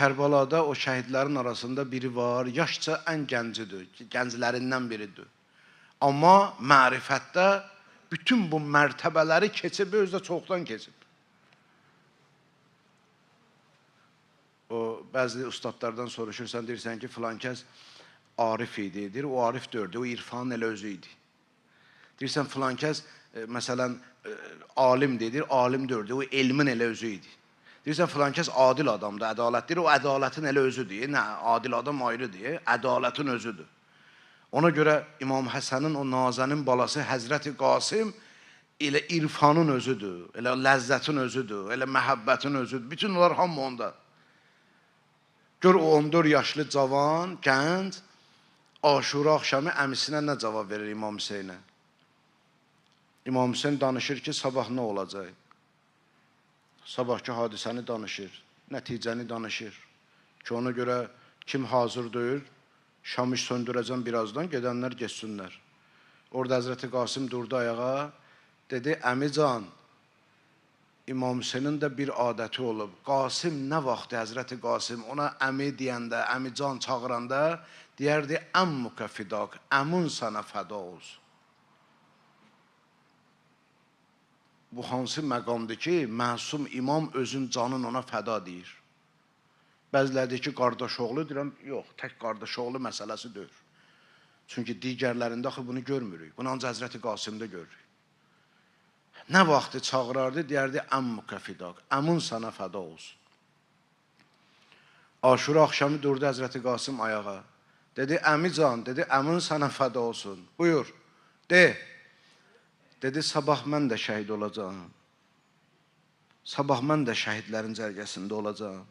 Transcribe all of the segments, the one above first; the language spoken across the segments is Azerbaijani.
Kərbalada o şəhidlərin arasında biri var, yaşca ən gəncidir, gənclərindən biridir. Amma mərifətdə bütün bu mərtəbələri keçib, özü də çoxdan keçib. O, bəzi ustadlardan soruşursan, deyirsən ki, filan kəs arif idi, deyir, o arif dördü, o irfanın elə özü idi. Deyirsən, filan kəs, məsələn, alim deyir, alim dördü, o elmin elə özü idi. Deyirsən, filan kəs adil adamdır, ədalətdir, o ədalətin elə özüdür. Nə, adil adam ayrıdır, ədalətin özüdür. Ona görə İmam Həsənin o Nazənin balası Həzrəti Qasım elə irfanın özüdür, elə ləzzətin özüdür, elə məhəbbətin özüdür. Bütün onlar hamı onda. Gör o 14 yaşlı cavan, gənc, Aşura axşamı əmisinə nə cavab verir İmam Hüseynə? İmam Hüseyn danışır ki, sabah nə olacaq? Sabahki hadisəni danışır, nəticəni danışır. Ki, ona görə kim hazırdır, Şamı söndürəcəm birazdan, gedənlər geçsinlər. Orada Həzrəti Qasım durdu ayağa, dedi, əmican, İmam Hüseynin də bir adəti olub. Qasım nə vaxtı Həzrəti Qasım ona əmi deyəndə, əmican çağıranda, deyərdi, əmmukə fidak, əmun sənə fəda olsun. Bu hansı məqamdır ki, məsum imam özün canın ona fəda deyir. Bəziləri deyir ki, qardaş oğlu, deyirəm, yox, tək qardaş oğlu məsələsi deyir. Çünki digərlərində axı bunu görmürük. Bunu ancaq Həzrəti Qasımda görürük. Nə vaxtı çağırardı, deyərdi, əmmukə fidak, əmun sənə fəda olsun. Aşura axşamı durdu Həzrəti Qasım ayağa. Dedi, əmican, dedi, əmun sənə fəda olsun. Buyur, de. Dedi, sabah mən də şəhid olacağım. Sabah mən də şəhidlərin cərgəsində olacağım.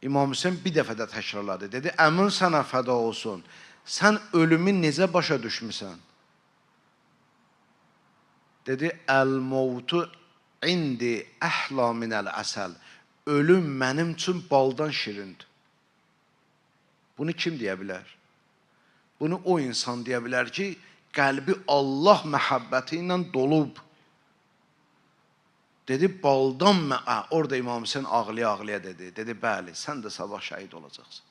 İmam Hüseyin bir dəfə də təkrarladı. Dedi, əmin sənə fəda olsun. Sən ölümü necə başa düşmüsən? Dedi, əl-mavtu indi əhla minəl əsəl. Ölüm mənim üçün baldan şirindir. Bunu kim deyə bilər? Bunu o insan deyə bilər ki, qəlbi Allah məhəbbəti ilə dolub. Dedi, baldan orada İmam Hüseyin ağlaya-ağlaya dedi. Dedi, bəli, sən də sabah şəhid olacaqsın.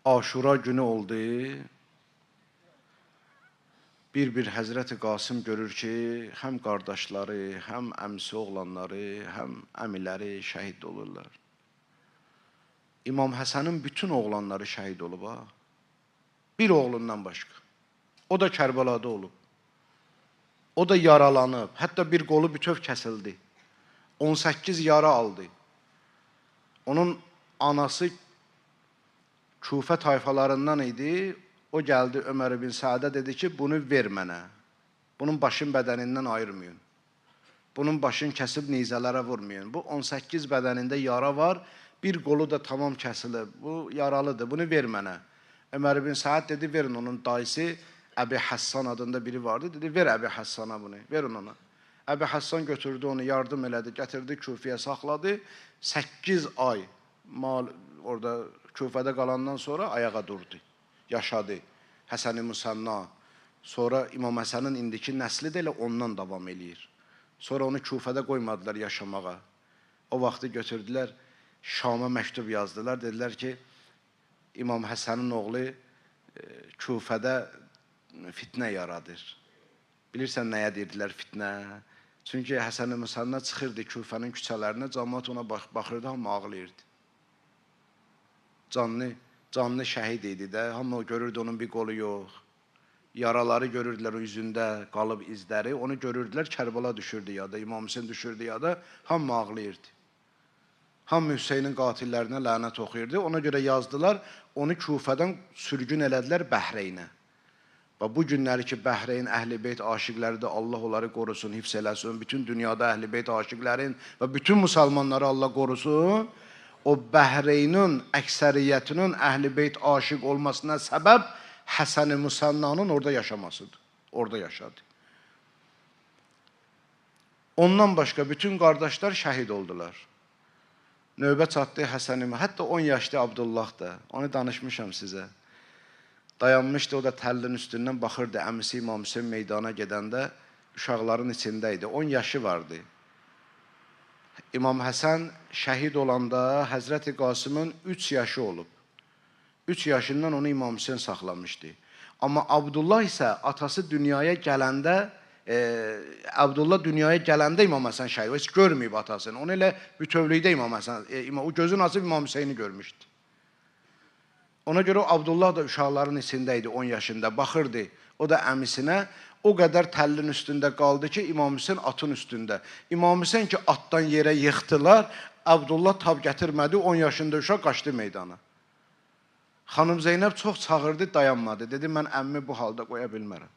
Aşura günü oldu. Bir Həzrəti Qasım görür ki, həm qardaşları, həm əmsi oğlanları, həm əmiləri şəhid olurlar. İmam Həsənin bütün oğlanları şəhid olub. Bir oğlundan başqa. O da Kərbəlada olub. O da yaralanıb. Hətta bir qolu bütöv kəsildi. 18 yara aldı. Onun anası Kufə tayfalarından idi. O gəldi Ömər ibn Səadə dedi ki, bunu ver mənə. Bunun başın bədənindən ayırmayın. Bunun başını kəsib neyzələrə vurmayın. Bu 18 bədənində yara var. Bir qolu da tamam kəsilib. Bu yaralıdır. Bunu ver mənə. Ömər ibn Səad dedi, verin onun dayısı. Əbi Həssan adında biri vardı. Dedi, ver Əbi Həssana bunu. Verin ona. Əbi Həssan götürdü onu, yardım elədi. Gətirdi Küfiyə saxladı. 8 ay orada Küfədə qalandan sonra ayağa durdu. Yaşadı. Həsən-i Musanna. Sonra İmam Həsənin indiki nəsli də elə ondan davam eləyir. Sonra onu Küfədə qoymadılar yaşamağa. O vaxtı götürdülər, Şam'a məktub yazdılar. Dedilər ki, İmam Həsənin oğlu Küfədə fitnə yaradır. Bilirsən nəyə deyirdilər fitnə? Çünki Həsən-i Musanna çıxırdı Küfənin küçələrinə, cəmaət ona baxırdı, hamı ağlayırdı. Canlı şəhid idi də, hamı görürdü onun bir qolu yox. Yaraları görürdülər üzündə, qalıb izləri, onu görürdülər, Kərbəla düşürdü yada, İmam Hüseyin düşürdü yada, hamı ağlayırdı. Hamı Hüseynin qatillərinə lənət oxuyurdu, ona görə yazdılar, onu Küfədən sürgün elədilər Bəhreynə. Və bu günləri ki, Bəhreyn Əhl-i Beyt aşiqləri də Allah onları qorusun, hifz eləsin, bütün dünyada Əhl-i Beyt aşiqlərin və bütün müsəlmanları Allah qorusun. O Bəhreynin əksəriyyətinin Əhl-i Beyt aşiq olmasına səbəb Həsən-i Musannanın orada yaşamasıdır. Orada yaşadı. Ondan başqa bütün qardaşlar şəhid oldular. Növbə çatdı Həsən-i Musannana. Hətta 10 yaşlı Abdullah da. Onu danışmışam sizə. Dayanmışdı, o da təllin üstündən baxırdı. Əmisi İmam Hüseyin meydana gedəndə uşaqların içində idi. 10 yaşı vardı. İmam Həsən şəhid olanda Həzrəti Qasımın 3 yaşı olub. 3 yaşından onu İmam Hüseyin saxlamışdı. Amma Abdullah isə atası dünyaya gələndə, Abdullah dünyaya gələndə İmam Həsən şəhid, heç görməyib atasını. Onu elə bütövlükdə İmam Həsən, o gözün açıb İmam Hüseyini görmüşdü. Ona görə Abdullah da uşaqların içində idi, 10 yaşında, baxırdı. O da əmisinə, o qədər təllin üstündə qaldı ki, İmam Hüseyin atın üstündə. İmam Hüseyin ki, atdan yerə yıxdılar, Abdullah tab gətirmədi, 10 yaşında uşaq qaçdı meydana. Xanım Zeynəb çox çağırdı, dayanmadı. Dedi, mən əmmimi bu halda qoya bilmərəm.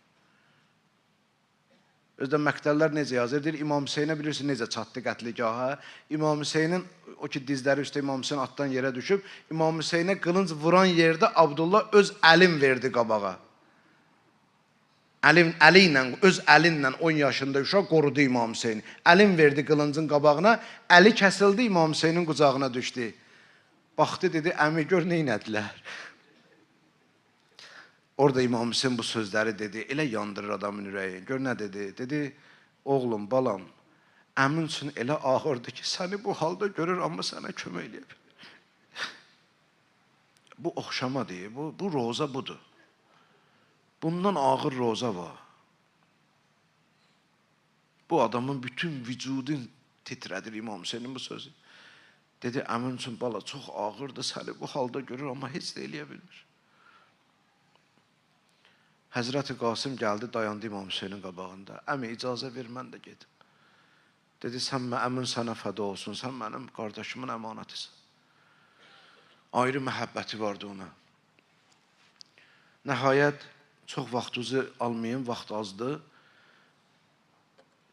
Özdə məqtəllər necə yazır? İmam Hüseynə bilirsin necə çatdı qətligaha. İmam Hüseynin, o ki dizləri üstə İmam Hüseyin atdan yerə düşüb, İmam Hüseynə qılınc vuran yerdə Abdullah öz əlin verdi qabağa. Əli ilə, öz əlinlə 10 yaşında uşaq qorudu İmam Hüseyni. Əlin verdi qılıncın qabağına, əli kəsildi, İmam Hüseynin qucağına düşdü. Baxdı, dedi, əmi gör, neynədilər? Orada İmam Hüseyin bu sözləri dedi, elə yandırır adamın ürəyi. Gör nə dedi? Dedi, oğlum, balam, əmin üçün elə ağırdı ki, səni bu halda görür, amma sənə kömək eləyib. Bu oxşama deyir, bu roza budur. Bundan ağır roza var. Bu adamın bütün vücudun titrədir İmam Hüseynin bu sözü. Dedi, əmin üçün bala çox ağırdı, səni bu halda görür, amma heç də eləyə bilmir. Həzrəti Qasım gəldi, dayandı İmam Hüseynin qabağında. Əmi, icazə ver, mən də gedim. Dedi, əmin sənə fəda olsun, sən mənim qardaşımın əmanətisən. Ayrı məhəbbəti vardı ona. Nəhayət, çox vaxtınızı almayın, vaxt azdır.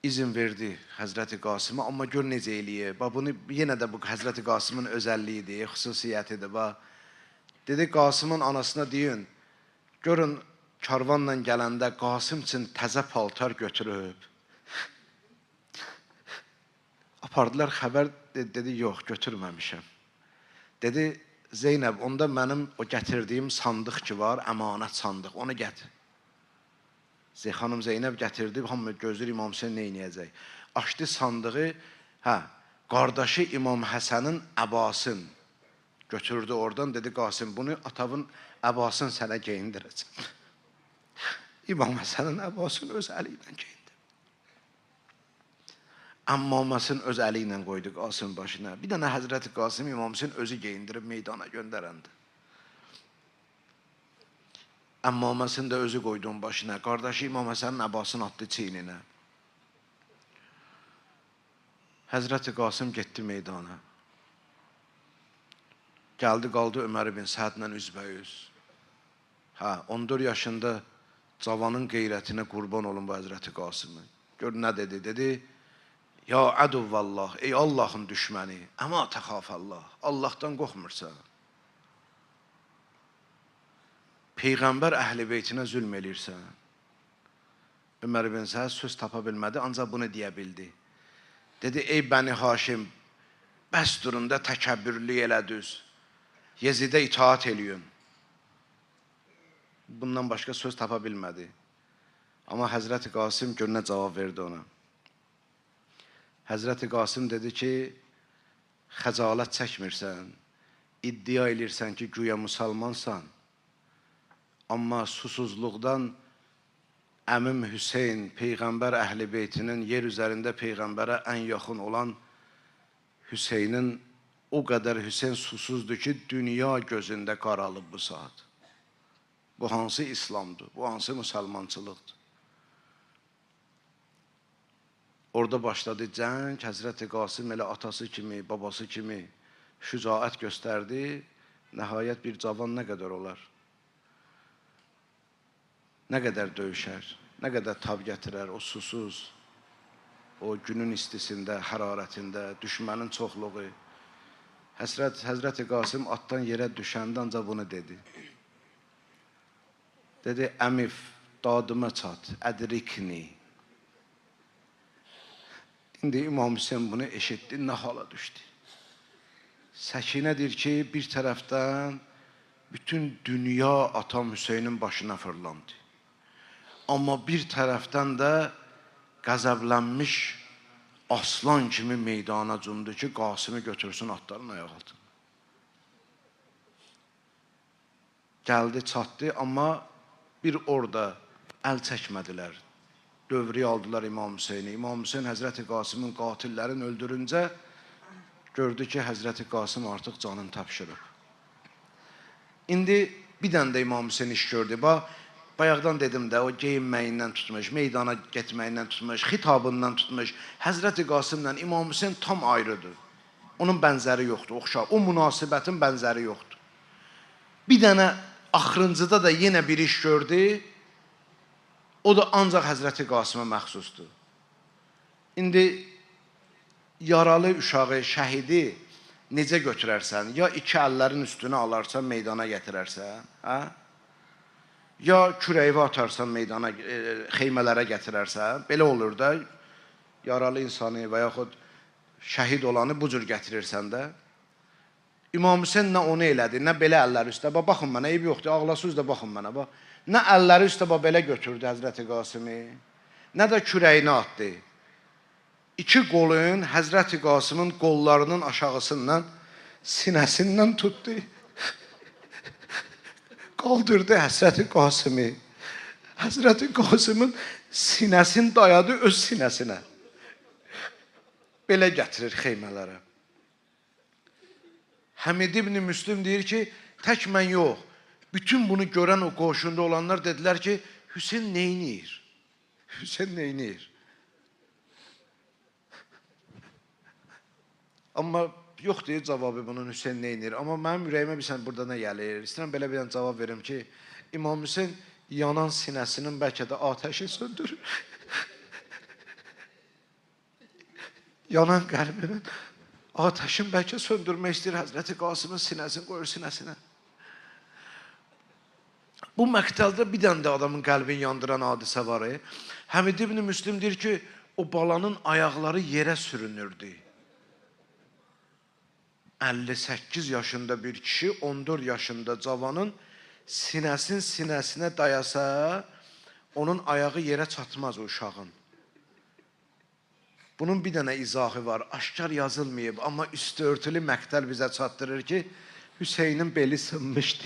İzin verdi Həzrəti Qasım'a, amma gör necə eləyir. Bunu yenə də bu Həzrəti Qasımın özəlliyidir, xüsusiyyətidir. Dedi, Qasımın anasına deyin, görün, karvanla gələndə Qasım üçün təzə paltar götürüb. Apardılar xəbər, dedi, yox, götürməmişəm. Dedi, Zeynəb, onda mənim o gətirdiyim sandıq ki var, əmanət sandıq, onu gətir. Xanım Zeynəb gətirdi, hamı gözür İmam Hüseyin neynəyəcək. Açdı sandığı, qardaşı İmam Həsənin əbasın götürdü oradan, dedi, Qasım, bunu atavın əbasını sənə geyindirəcəm. İmam Həsənin əbasını öz əli ilə geyindi. Əmmamasını öz əli ilə qoydu Qasım başına. Bir dənə Həzrəti Qasım İmam Hüseyin özü geyindirib meydana göndərəndi. Əmmamasını da özü qoydu onun başına. Qardaşı İmam Həsənin əbasını atdı çiyninə. Həzrəti Qasım getdi meydana. Gəldi, qaldı Ömər ibn Sədlə üzbəyüz. 14 yaşında cavanın qeyrətinə qurban olun bu Həzrəti Qasımın. Gör nə dedi? Dedi, ya əduvvallah, ey Allahın düşməni, əmə təxafəllah, Allahdan qorxmursan. Peyğəmbər əhl-i beytinə zülm eləyirsən. Ömər ibn Səd söz tapa bilmədi, ancaq bunu deyə bildi. Dedi, ey Bəni Haşim, bəs durunda təkəbbürlü elədüz, Yezidə itaat eləyin. Bundan başqa söz tapa bilmədi. Amma Həzrəti Qasım görünə cavab verdi ona. Həzrəti Qasım dedi ki, xəcalət çəkmirsən, iddia elirsən ki, güya müsəlmansan, amma susuzluqdan əmim Hüseyin, Peyğəmbər əhl-i beytinin yer üzərində Peyğəmbərə ən yaxın olan Hüseynin o qədər Hüseyin susuzdur ki, dünya gözündə qaralıb bu saat. Bu hansı İslamdır, bu hansı müsəlmançılıqdır? Orada başladı cəng, Həzrəti Qasım elə atası kimi, babası kimi şücaət göstərdi. Nəhayət bir cavan nə qədər olar? Nə qədər döyüşər, nə qədər tab gətirər, o susuz, o günün istisində, hərarətində, düşmənin çoxluğu. Həzrəti Qasım atdan yerə düşəndə ancaq bunu dedi. Dedi, əmif, dadıma çat, ədrikni. İndi İmam Hüseyin bunu eşitdi, nə hala düşdü. Səkinədir ki, bir tərəfdən bütün dünya atam Hüseynin başına fırlandı. Amma bir tərəfdən də qəzəblənmiş aslan kimi meydana cumdu ki, Qasimi götürsün atların ayağı altına. Gəldi, çatdı, amma bir orada əl çəkmədilər. Dövrüyə aldılar İmam Hüseyni. İmam Hüseyin Həzrəti Qasimin qatillərini öldürüncə gördü ki, Həzrəti Qasim artıq canını təpşirib. İndi bir dənə də İmam Hüseyin iş gördü. Bayaqdan dedim də, o geyinməyindən tutmuş, meydana getməyindən tutmuş, xitabından tutmuş. Həzrəti Qasimlə İmam Hüseyin tam ayrıdır. Onun bənzəri yoxdur, oxşar. O münasibətin bənzəri yoxdur. Bir dənə axırıncıda da yenə bir iş gördü. O da ancaq Həzrəti Qasimə məxsusdur. İndi yaralı uşağı, şəhidi necə götürərsən? Ya iki əllərin üstünə alarsan, meydana gətirərsən, hə? Ya kürəyi atarsan, meydana, xeymələrə gətirərsən. Belə olur da, yaralı insanı və yaxud şəhid olanı bu cür gətirirsən də. İmam Hüseyin nə onu elədi, nə belə əlləri üstə. Baxın mənə, eyb yoxdur, ağlasız da baxın mənə. Nə əlləri üstə belə götürdü Həzrəti Qasimi, nə də kürəyini atdı. İki qolun Həzrəti Qasimin qollarının aşağısından, sinəsindən tutdu. Qaldırdı Həzrəti Qasimi. Həzrəti Qasimin sinəsini dayadı öz sinəsinə. Belə gətirir xeymələrə. Həmid ibn Müslüm deyir ki, tək mən yox. Bütün bunu görən o qoşunda olanlar dedilər ki, Hüseyin neyniyir? Hüseyin neyniyir? Amma yox deyir cavabı bunun Hüseyin neyniyir. Amma mənim ürəyimə bir sən burada nə gəlir? İstəyirəm belə bir cavab verim ki, İmam Hüseyin yanan sinəsinin bəlkə də atəşi söndürür. Yanan qəlbinin atəşin bəlkə söndürmək istəyir Həzrəti Qasimin sinəsini qoyur sinəsinə. Bu məqtəldə bir dənə də adamın qəlbini yandıran hadisə var. Həmid ibn Müslüm deyir ki, o balanın ayaqları yerə sürünürdü. 58 yaşında bir kişi 14 yaşında cavanın sinəsinə dayasa, onun ayağı yerə çatmaz o uşağın. Bunun bir dənə izahı var, aşkar yazılmayıb, amma üstü örtülü məqtəl bizə çatdırır ki, Hüseynin beli sınmışdı.